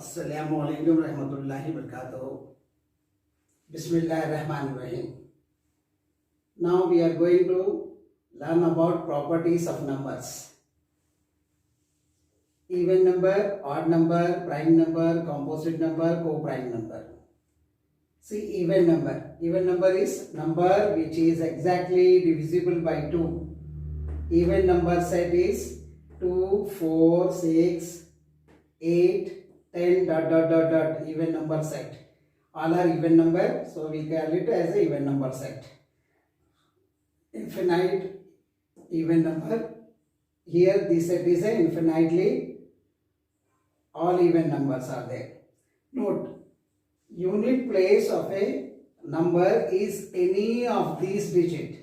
Assalamualaikum warahmatullahi wabarakatuh. Bismillahirrahmanirrahim. Now we are going to learn about properties of numbers. Even number, odd number, prime number, composite number, co-prime number. See, even number. Even number is number which is exactly divisible by 2. Even number set is 2, 4, 6, 8, 10 dot even number set. All are even number, so we call it as a even number set. Infinite even number. Here this set is a infinitely all even numbers are there. Note, unit place of a number is any of these digits.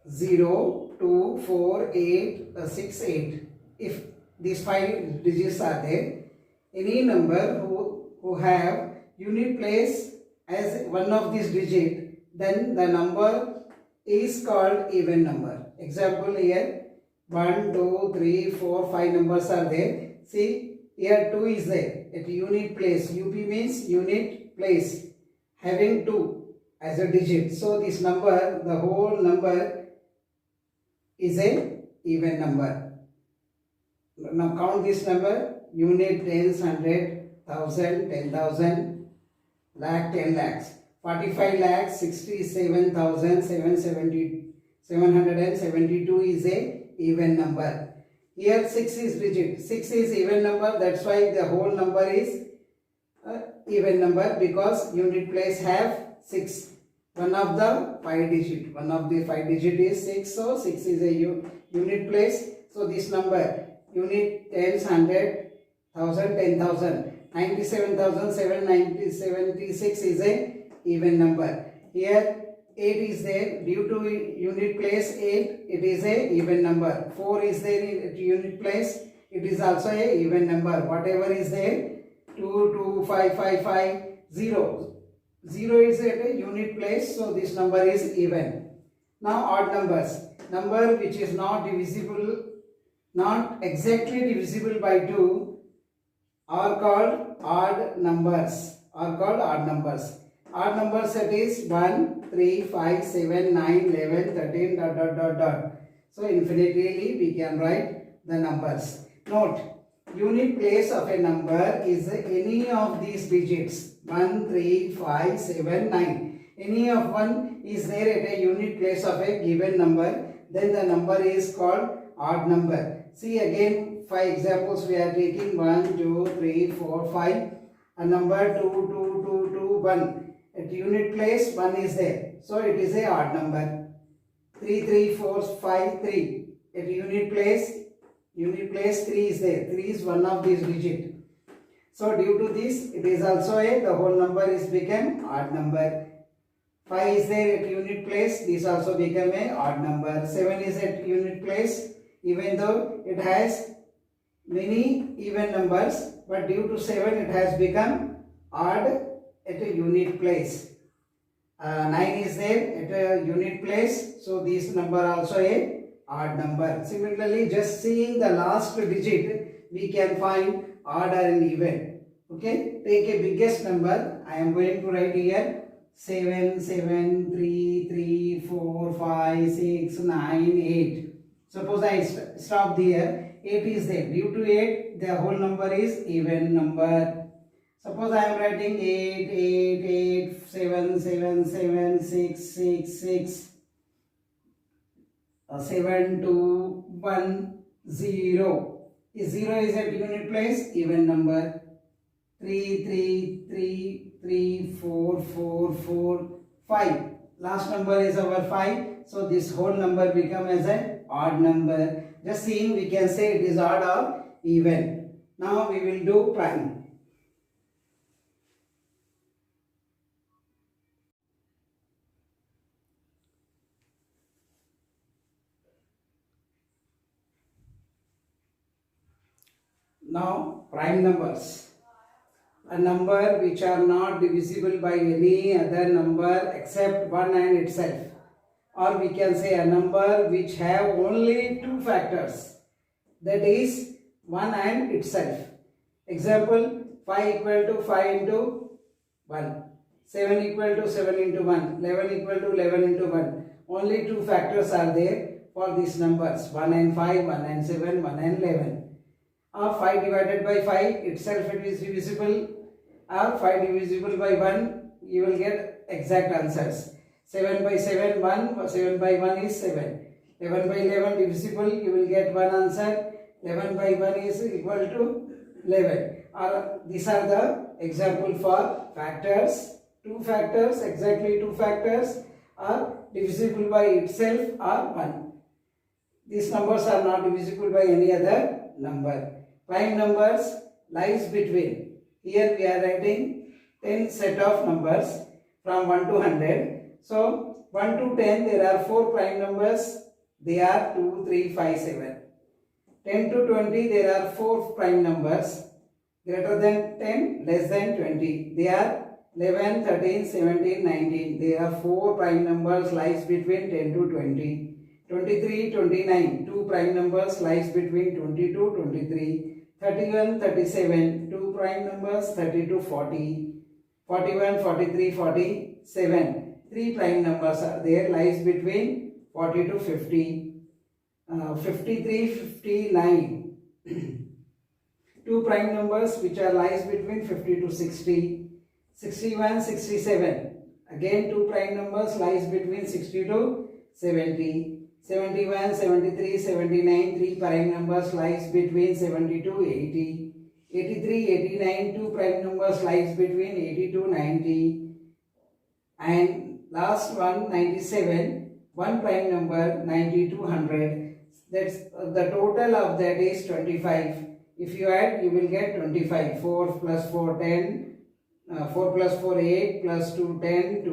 0, 2, 4, 8, 6, 8. If these 5 digits are there, any number who have unit place as one of these digits, then the number is called even number. Example here, 1, 2, 3, 4, 5 numbers are there. See, here 2 is there at unit place. UP means unit place, having 2 as a digit. So this number, the whole number is a even number. Now count this number: unit, tens, hundred, thousand, 10,000, lakh, 10 lakhs, 45 lakhs, 67,772 is a even number. Here 6 is digit. 6 is even number. That's why the whole number is even number, because unit place have 6. One of the 5 digit. One of the 5 digit is 6. So 6 is a unit place. So this number, unit, tens, 100, 1000, 10,000, 97,776 is a even number. Here 8 is there. Due to unit place 8, it is a even number. 4 is there in unit place, it is also a even number. Whatever is there, 2, 2, 5, 5, 5, 0. 0 is at a unit place, so this number is even. Now odd numbers. Number which is not divisible, not exactly divisible by 2, are called odd numbers. Odd number set is 1, 3, 5, 7, 9, 11, 13 dot. So infinitely we can write the numbers. Note, unit place of a number is any of these digits: 1, 3, 5, 7, 9. Any of one is there at a unit place of a given number, then the number is called odd number. See again, 5 examples we are taking: 1, 2, 3, 4, 5. A number 2, 2, 2, 2, 1. At unit place 1 is there, so it is a odd number. 3, 3, 4, 5, 3. At unit place 3 is there. 3 is one of these digits. So due to this, it is also the whole number is become odd number. 5 is there at unit place, this also become a odd number. 7 is at unit place, even though it has many even numbers, but due to 7 it has become odd at a unit place. 9 is there at a unit place, so this number also a odd number. Similarly, just seeing the last digit, we can find odd and even. Okay, take a biggest number. I am going to write here 7, 7, 3, 3, 4, 5, 6, 9, 8. Suppose I stop there. 8 is there. Due to 8, the whole number is even number. Suppose I am writing 8, 8, 8, 7, 7, 7, 6, 6, 6, 7, 2, 1, 0. 0 is at unit place, even number. 3, 3, 3, 3, 4, 4, 4, 5. Last number is our 5. So this whole number become as an odd number. Just seeing, we can say it is odd or even. Now we will do prime. Now prime numbers. A number which are not divisible by any other number except 1 and itself. Or we can say a number which have only 2 factors, that is 1 and itself. Example, 5 equal to 5 into 1, 7 equal to 7 into 1, 11 equal to 11 into 1. Only two factors are there for these numbers, 1 and 5, 1 and 7, 1 and 11. Or 5 divided by 5 itself it is divisible, or 5 divisible by 1, you will get exact answers. 7 by 7, 1, 7 by 1 is 7. 11 by 11 divisible, you will get one answer. 11 by 1 is equal to 11. Or these are the example for factors. Two factors, exactly two factors are divisible by itself or 1. These numbers are not divisible by any other number. Prime numbers lies between. Here we are writing 10 set of numbers from 1 to 100. So 1 to 10 there are 4 prime numbers. They are 2, 3, 5, 7. 10 to 20 there are 4 prime numbers. Greater than 10, less than 20. They are 11, 13, 17, 19. There are 4 prime numbers lies between 10 to 20. 23, 29. 2 prime numbers lies between 20 to 23. 31, 37. 2 prime numbers 30 to 40. 41, 43, 47. 3 prime numbers are there lies between 40 to 50. 53, 59. 2 prime numbers which are lies between 50 to 60. 61, 67. Again 2 prime numbers lies between 60 to 70. 71, 73, 79. 3 prime numbers lies between 70 to 80. 83, 89. 2 prime numbers lies between 80 to 90. And last one, 97. 1 prime number 90 to 100. That's the total of that is 25. If you add, you will get 25. 4 plus 4, 10. 4 plus 4, 8. Plus 2, 10.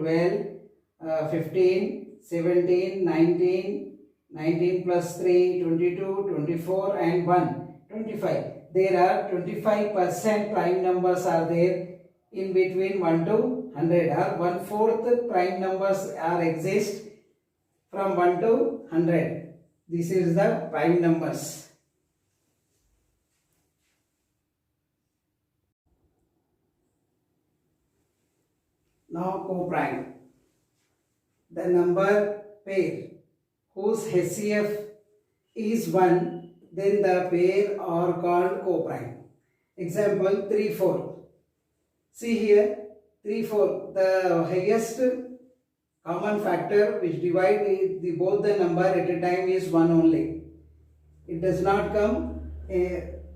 12. 15. 17. 19. 19 plus 3, 22. 24 and 1, 25. There are 25% prime numbers are there in between 1 to 100. Or 1/4 prime numbers are exist from 1 to 100. This is the prime numbers. Now coprime. The number pair whose HCF is 1, then the pair are called coprime. Example 3, 4. See here 3, 4. The highest common factor which divide both the number at a time is 1 only. It does not come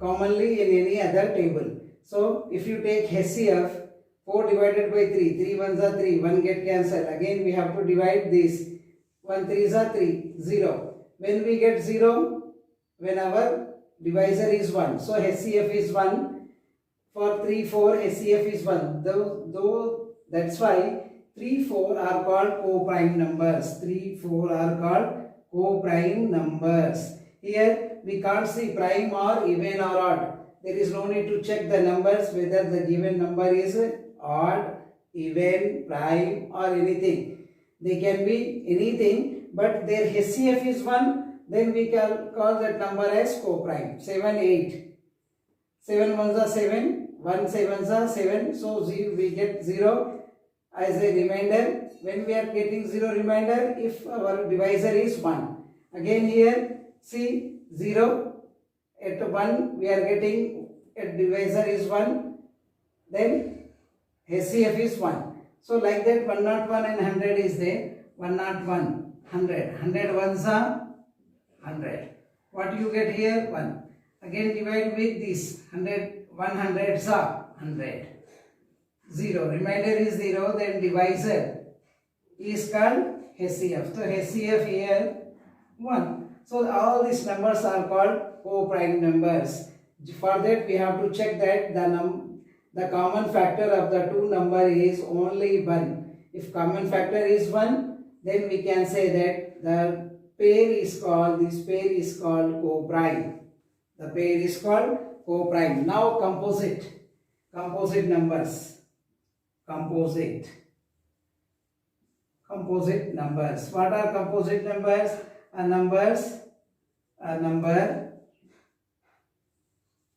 commonly in any other table. So if you take HCF, 4 divided by 3, 3 ones are 3, 1 get cancelled. Again we have to divide this. 1 3s are 3, 0. When we get 0, when our divisor is 1. So HCF is 1. For 3, 4, HCF is 1. Though that's why 3, 4 are called coprime numbers. 3, 4 are called coprime numbers. Here we can't see prime or even or odd. There is no need to check the numbers whether the given number is odd, even, prime or anything. They can be anything, but their HCF is 1, then we can call that number as coprime. 7, 8. 7 ones are 7, 1 sevens are 7, so we get 0 as a remainder. When we are getting 0 remainder, if our divisor is 1. Again here, see 0, at 1 we are getting a divisor is 1, then HCF is 1. So like that 101 and 100 is there. 101, 100. 100 ones are 100. What you get here? 1. Again divide with this. 100, 100s are 100. 0. Remainder is 0. Then divisor is called HCF. So HCF here 1. So all these numbers are called coprime numbers. For that we have to check that the common factor of the two number is only 1. If common factor is 1, then we can say that the pair is called, this pair is called coprime. The pair is called coprime. Now composite numbers. Composite numbers. What are composite numbers? A number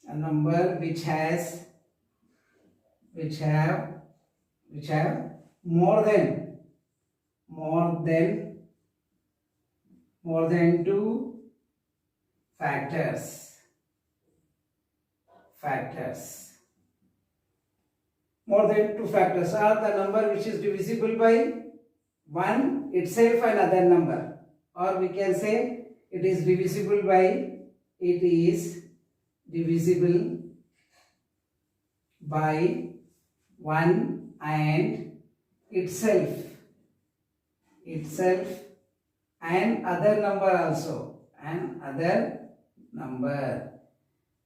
a number which have more than two factors. More than two factors are the number which is divisible by one itself and other number, or we can say it is divisible by one and itself and other number also, and other number.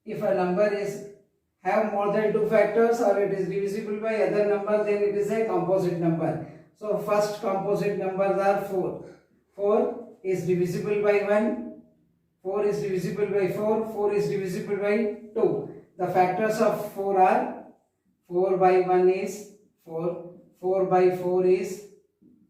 If a number is have more than two factors or it is divisible by other number, then it is a composite number. So first composite numbers are 4. 4 is divisible by 1, 4 is divisible by 4, 4 is divisible by 2. The factors of 4 are 4 by 1 is 4, 4 by 4 is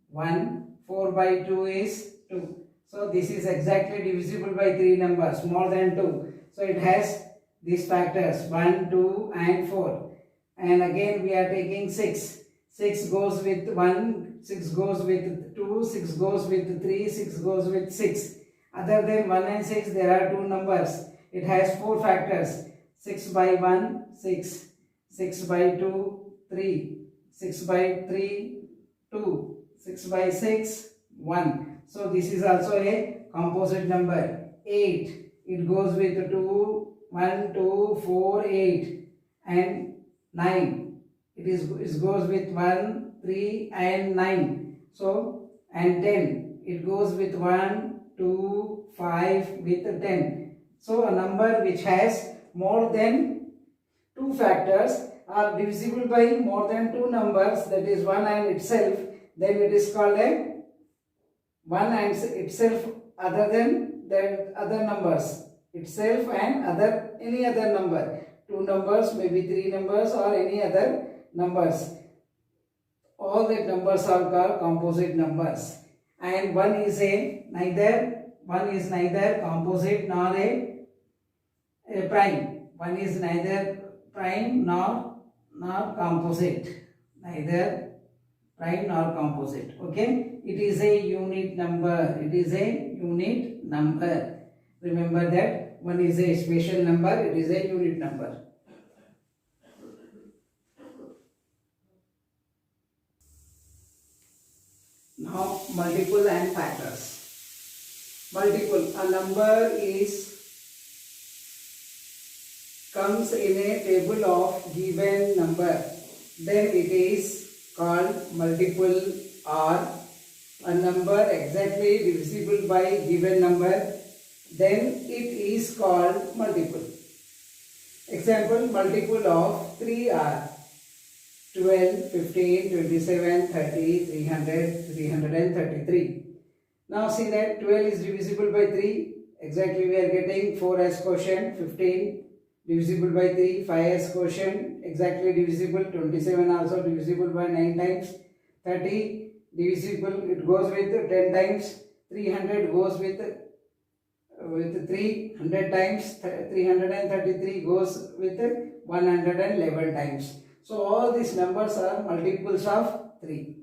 1, 4 by 2 is 2. So this is exactly divisible by 3 numbers, more than 2. So it has these factors 1, 2 and 4. And again we are taking 6. 6 goes with 1, 6 goes with 2, 6 goes with 3, 6 goes with 6. Other than 1 and 6, there are 2 numbers. It has 4 factors. 6 by 1, 6. 6 by 2, 3. 6 by 3, 2. 6 by 6, 1. So this is also a composite number. 8. It goes with 2, 1, 2, 4, 8 and 9. It goes with 1, 3 and 9. So, and 10. It goes with 1, 2, 5 with 10. So a number which has more than 2 factors are divisible by more than 2 numbers, that is 1 and itself, then it is called a 1 and itself other than the other numbers. Itself and any other number. 2 numbers, maybe 3 numbers or any other numbers. All the numbers are called composite numbers. And one is neither composite nor a prime. One is neither prime nor composite. Neither prime nor composite. Okay? It is a unit number. Remember that one is a special number, it is a unit number. Now multiple and factors. Multiple, a number comes in a table of given number, then it is called multiple, or a number exactly divisible by given number, then it is called multiple. Example, multiple of 3 are 12, 15, 27, 30, 300, 333. Now see that 12 is divisible by 3. Exactly we are getting 4 as quotient, 15 divisible by 3, 5 as quotient, exactly divisible, 27 also divisible by 9 times, 30 divisible, it goes with 10 times, 300 goes with 300 times, 333 goes with 111 times. So all these numbers are multiples of 3,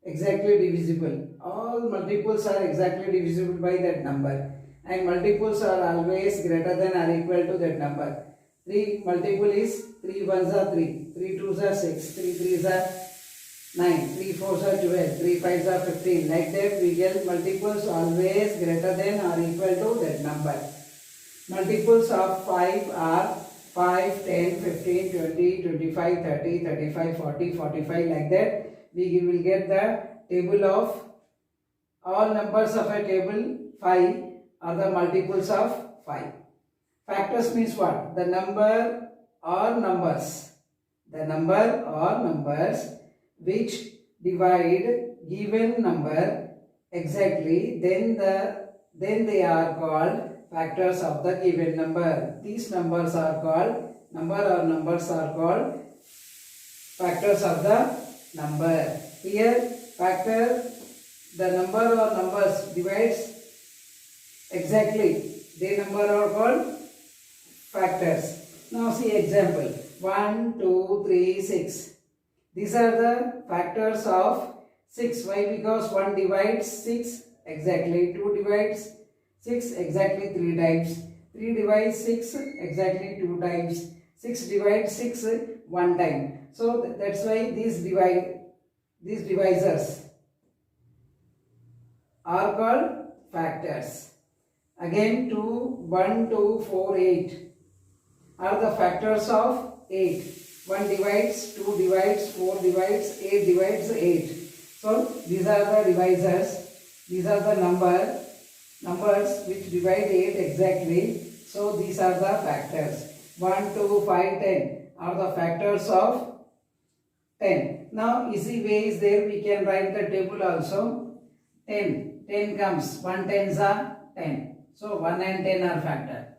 exactly divisible. All multiples are exactly divisible by that number, and multiples are always greater than or equal to that number. 3 multiple is 3 ones are 3, 3 twos are 6, 3 threes are 9, 3 fours are 12, 3 fives are 15. Like that we get multiples always greater than or equal to that number. Multiples of 5 are 5, 10, 15, 20, 25, 30, 35, 40, 45, like that. We will get the table of all numbers of a table 5 are the multiples of 5. Factors means what? The number or numbers. The number or numbers which divide given number exactly, then they are called factors of the given number. These numbers are called numbers are called factors of the number. Here factor, the number or numbers divides exactly, they number are called factors. Now see example 1, 2, 3, 6. These are the factors of 6. Why? Because 1 divides 6 exactly, 2 divides 6 exactly 3 times, 3 divides 6 exactly 2 times, 6 divides 6 1 time. So that's why these divisors are called factors. Again 2, 1, 2, 4, 8 are the factors of 8. 1 divides, 2 divides, 4 divides, 8 divides 8. So these are the divisors. These are the numbers which divide 8 exactly. So these are the factors. 1, 2, 5, 10 are the factors of 10. Now easy way is there. We can write the table also. 10. 10 comes. 1 tens are 10. So 1 and 10 are factor.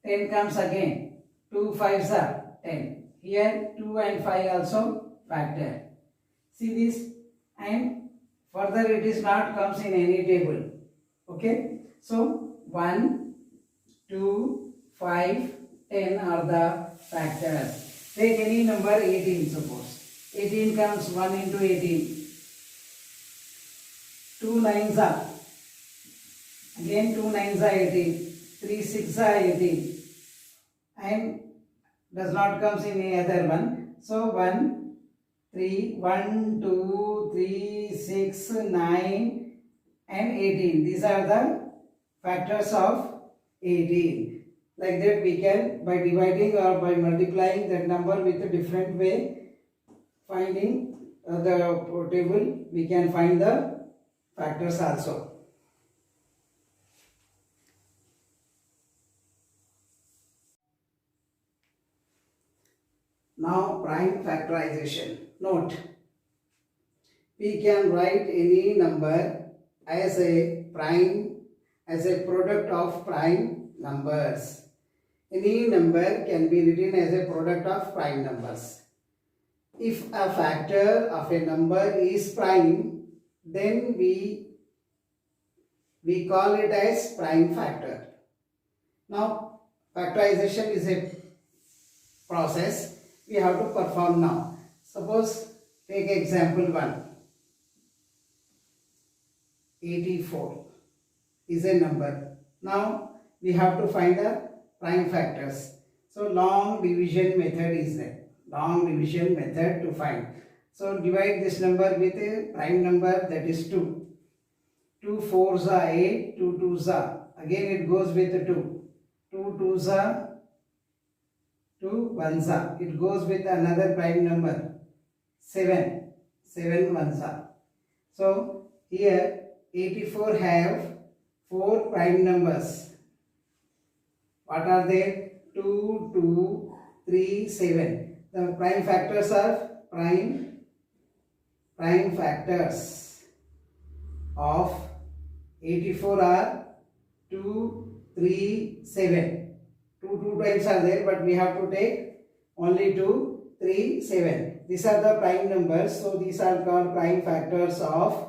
10 comes again. 2 5s are 10. Here 2 and 5 also factor. See this, and further it is not comes in any table. Okay. So 1, 2, 5, 10 are the factors. Take any number 18 suppose. 18 comes 1 into 18. 2 nines are. Again 2 nines are 18. 3 6 are 18. And does not comes in any other one. So 1, 3, 1, 2, 3, 6, 9 and 18. These are the factors of 18. Like that we can, by dividing or by multiplying that number with a different way, finding the table, we can find the factors also. Now prime factorization. Note, we can write any number as a prime, as a product of prime numbers. Any number can be written as a product of prime numbers. If a factor of a number is prime, then we call it as prime factor. Now factorization is a process we have to perform now. Suppose take example 1. 84 is a number. Now we have to find the prime factors. So long division method is there. Long division method to find. So divide this number with a prime number, that is 2. 2 4s are 8, 2 2s are. Again it goes with 2. 2 2s are 2 1s are. It goes with another prime number 7. 7 1s are. So here 84 have 4 prime numbers. What are they? 2, 2, 3, 7. The prime factors are prime factors of 84 are 2, 3, 7. 2 times are there, but we have to take only 2, 3, 7. These are the prime numbers. So these are called prime factors of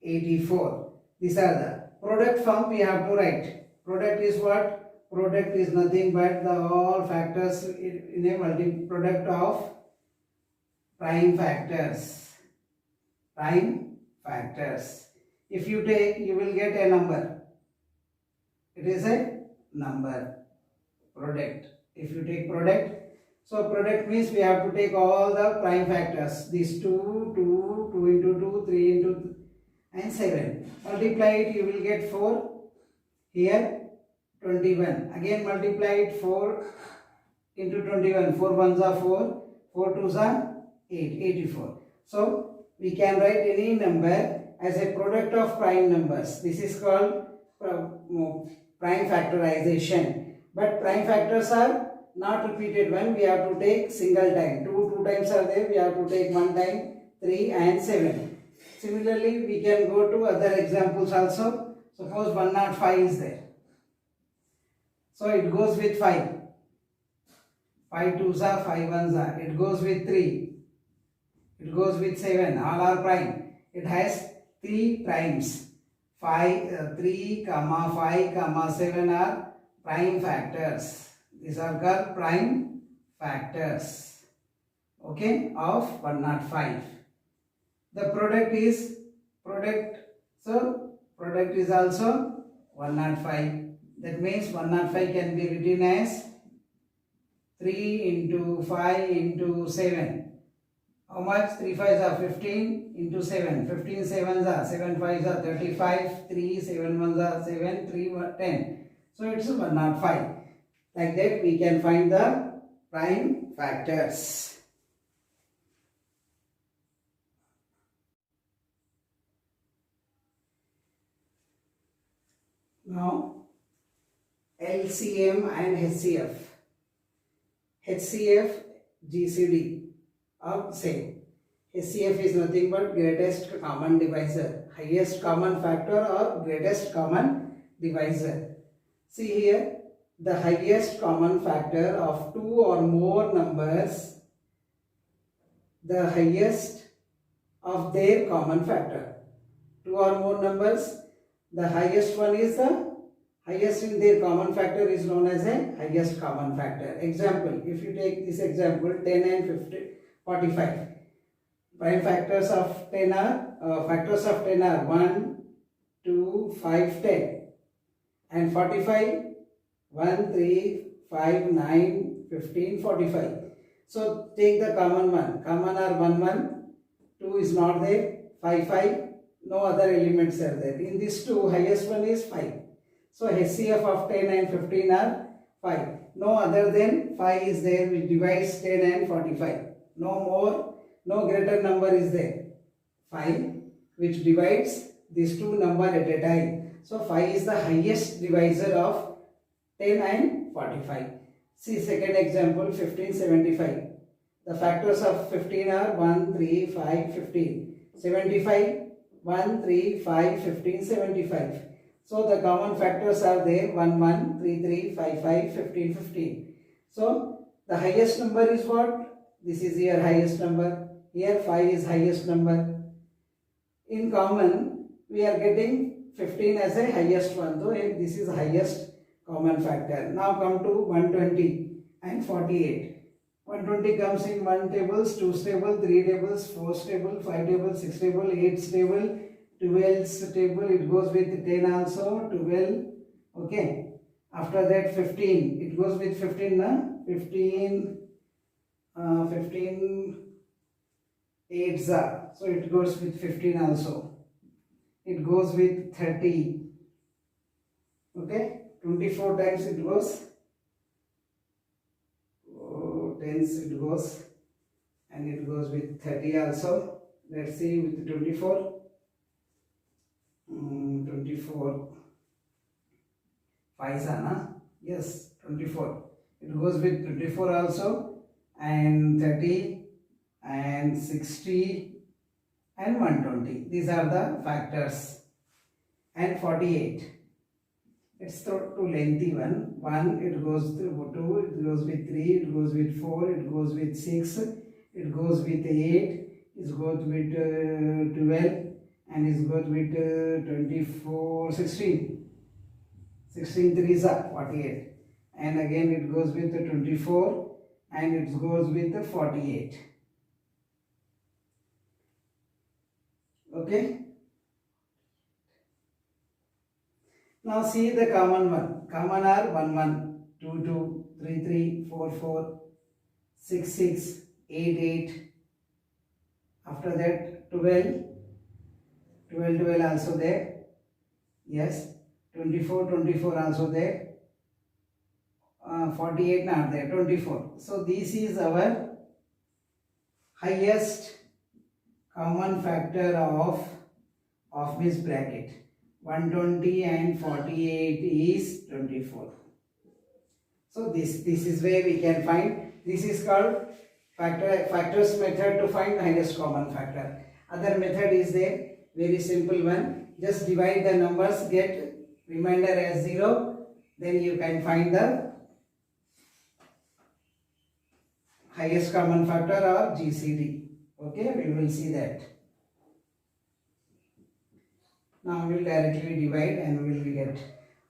84. These are the product form we have to write. Product is what? Product is nothing but the all factors in a multi-product of prime factors. Prime factors. If you take, you will get a number. It is a number. Product. If you take product, so product means we have to take all the prime factors. These 2, 2, 2 into 2, 3 into 2, and 7. Multiply it, you will get 4. Here 21. Again multiply it 4 into 21. 4 1s are 4. 4 2s are 8. 84. So we can write any number as a product of prime numbers. This is called prime factorization. But prime factors are not repeated one. We have to take single time. 2 times are there. We have to take 1 time. 3 and 7. Similarly, we can go to other examples also. Suppose 105 is there. So it goes with 5. 5 2s are, 5 1s are. It goes with 3. It goes with 7. All are prime. It has 3 primes. 3, 5, 7 are prime factors. These are called prime factors, okay, of 105. The product is also 105. That means 105 can be written as 3 into 5 into 7. How much? 3 5s are 15 into 7. 15 7s are 7 5s are 35. 3 7 1s are 7. 3 10. So it's 105. Like that we can find the prime factors. Now LCM and HCF. HCF, GCD are same. HCF is nothing but greatest common divisor, highest common factor or greatest common divisor. See here, the highest common factor of two or more numbers, the highest of their common factor. Two or more numbers, the highest one is the highest in their common factor is known as a highest common factor. Example, if you take this example, 10 and 45. Prime factors of 10 are 1, 2, 5, 10. And 45, 1, 3, 5, 9, 15, 45. So take the common one. Common are 1, 1, 2 is not there, 5, 5. No other elements are there. In this two, highest one is 5. So HCF of 10 and 15 are 5. No other than 5 is there which divides 10 and 45. No more, no greater number is there. 5 which divides these two number at a time. So 5 is the highest divisor of 10 and 45. See second example, 15, 75. The factors of 15 are 1, 3, 5, 15. 75, 1, 3, 5, 15, 75. So the common factors are there 1, 1, 3, 3, 5, 5, 15, 15. So the highest number is what? This is your highest number. Here 5 is highest number. In common, we are getting 15 as a highest one. So this is highest common factor. Now come to 120 and 48. 120 comes in 1 tables, 2 table, 3 tables, 4 table, 5 table, 6 table, 8 table, 12's table. It goes with 10 also, 12. Okay. After that 15. It goes with 15 na? 15 8s are. So it goes with 15 also. It goes with 30. Okay. 24 times it goes. Tens it goes. And it goes with 30 also. Let's see with 24. 24. 5 na? Yes, 24. It goes with 24 also. And 30. And 60. And 120. These are the factors. And 48. It's too lengthy one. 1, it goes to 2, it goes with 3, it goes with 4, it goes with 6, it goes with 8, it goes with 12, and it goes with 24, 16. 16 3s are 48. And again it goes with 24, and it goes with 48. Okay. Now see the common one. Common are 1, 1, 2, 2, 3, 3, 4, 4, 6, 6, 8, 8. After that 12. 12, 12 also there. Yes. 24, 24 also there. 48 not there. 24. So this is our highest common factor of this bracket. 120 and 48 is 24. So this is where we can find. This is called factors method to find highest common factor. Other method is there, very simple one. Just divide the numbers, get remainder as 0. Then you can find the highest common factor or GCD. Okay, we will see that. Now we will directly divide and we will get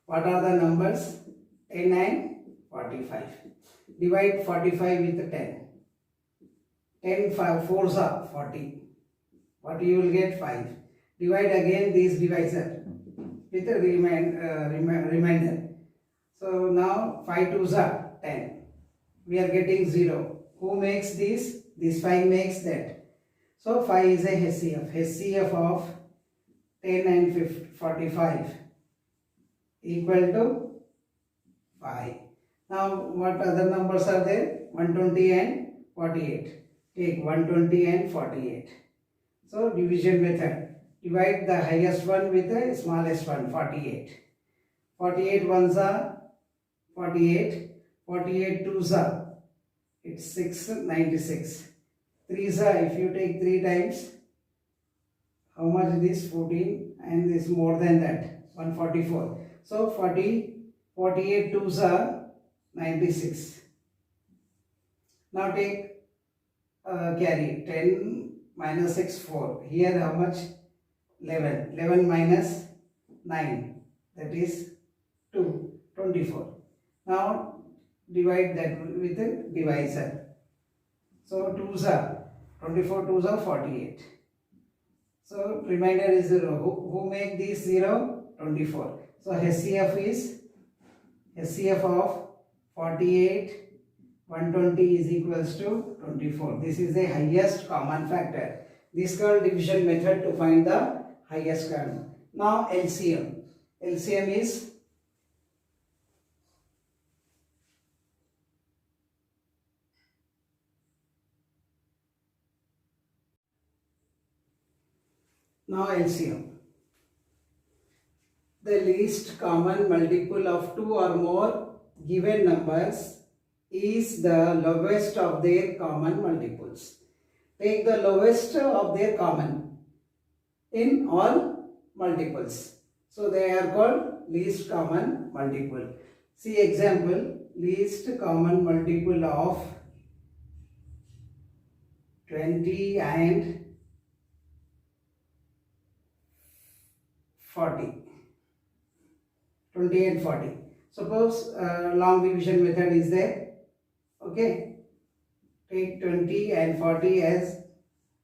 what are the numbers 10 and 45. Divide 45 with 10. 10 4s are 40. What you will get? 5. Divide again this divisor with a remainder. So now 5 2s are 10. We are getting 0. Who makes this? This 5 makes that. So 5 is a HCF. HCF of 10 and 45 equal to 5. Now what other numbers are there? 120 and 48. Take 120 and 48. So division method. Divide the highest one with the smallest one, 48. 48 ones are 48. 48 twos are, it's 6, 96. 3s are, if you take 3 times, how much it is? 14, and this more than that, 144. So 48 twos are 96. Now take carry 10 minus 6, 4. Here how much? 11. 11 minus 9, that is 2, 24. Now divide that with a divisor. So 2s are 24, 2s are 48. So remainder is 0. Who make this 0? 24. So HCF is HCF of 48, 120 is equals to 24. This is the highest common factor. This is called division method to find the highest common. Now LCM. LCM is LCM. The least common multiple of 2 or more given numbers is the lowest of their common multiples. Take the lowest of their common in all multiples. So they are called least common multiple. See example, least common multiple of 20 and 40. 20 and 40. Suppose long division method is there. Okay. Take 20 and 40 as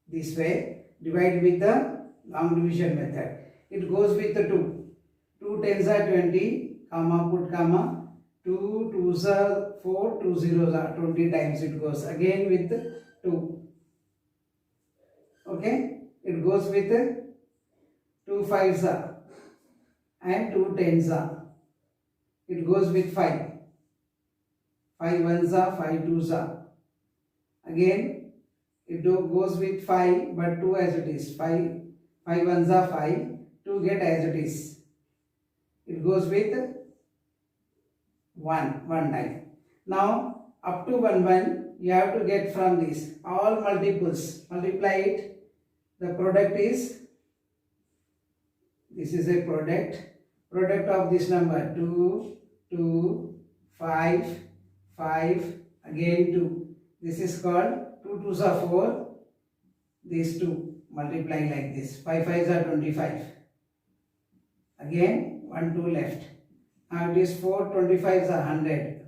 this way. Divide with the long division method. It goes with the 2. 2 tens are 20, comma, put comma. 2 twos are 4, 2 zeros are 20 times it goes. Again with 2. Okay. It goes with 2 fives are and 2 tens are. It goes with 5. 5 ones are, 5 twos are. Again, it goes with 5 but 2 as it is. 5 ones are 5. 2 get as it is. It goes with 1 time. Now, up to 1 you have to get from this. All multiples. Multiply it. The product is, this is a product. Product of this number 2, 2, 5, 5, again 2. This is called 2 twos are 4. These 2 multiply like this. 5 fives are 25. Again 1 2 left. Now it is 4 25s are 100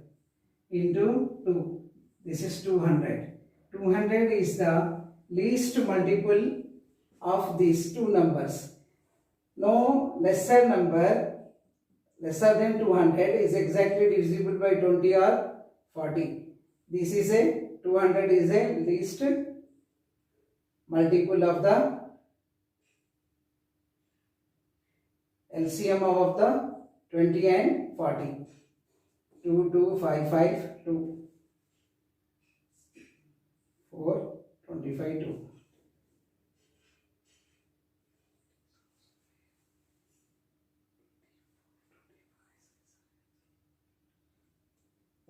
into 2. This is 200. 200 is the least multiple of these two numbers. No lesser number lesser than 200 is exactly divisible by 20 or 40. This is a 200 is a least multiple of the LCM of the 20 and 40. 2, 2, 5, 5, 2, 4, 25, 2.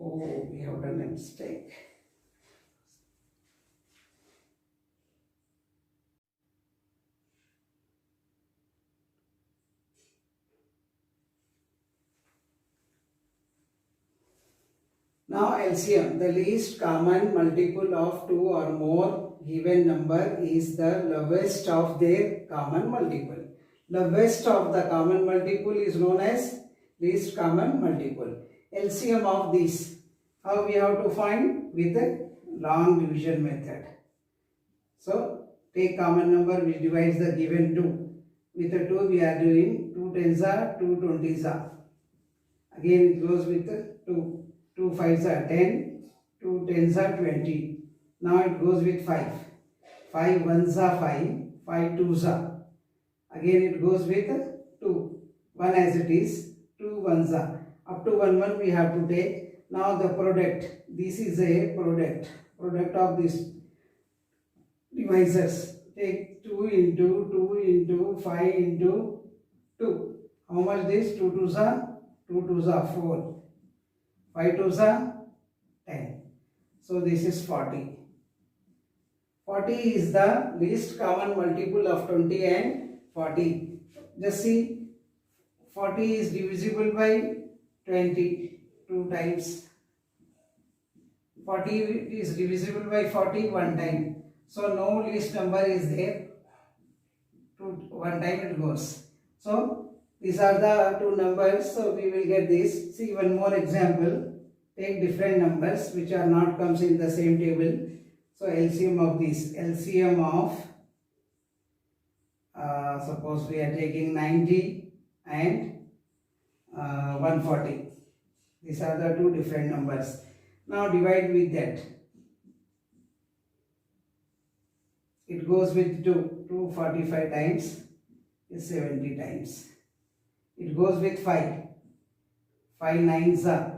Oh, we have done a mistake. Now LCM, the least common multiple of 2 or more given number is the lowest of their common multiple. Lowest of the common multiple is known as least common multiple. LCM of these How we have to find? With the long division method. So take common number which divides the given 2. With the 2 we are doing 2 tens are 2 20s are. Again it goes with the 2. 2 fives are 10. 2 tens are 20. Now it goes with 5. 5 ones are 5. 5 twos are. Again it goes with 2. 1 as it is. 2 ones are. Up to 1 1 we have to take. Now the product. This is a product. Product of this divisors. Take 2 into 2 into 5 into 2. How much this? 2 twos are? 2 twos are 4. 5 twos are 10. So this is 40. 40 is the least common multiple of 20 and 40. Just see, 40 is divisible by 20 2 times. 40 is divisible by 40 one time. So no least number is there. One time it goes. So these are the two numbers. So we will get this. See one more example. Take different numbers which are not comes in the same table. So LCM of this. LCM of suppose we are taking 90 and 140. These are the two different numbers. Now divide with that. It goes with 2. 245 times is 70 times. It goes with 5. 5 nines are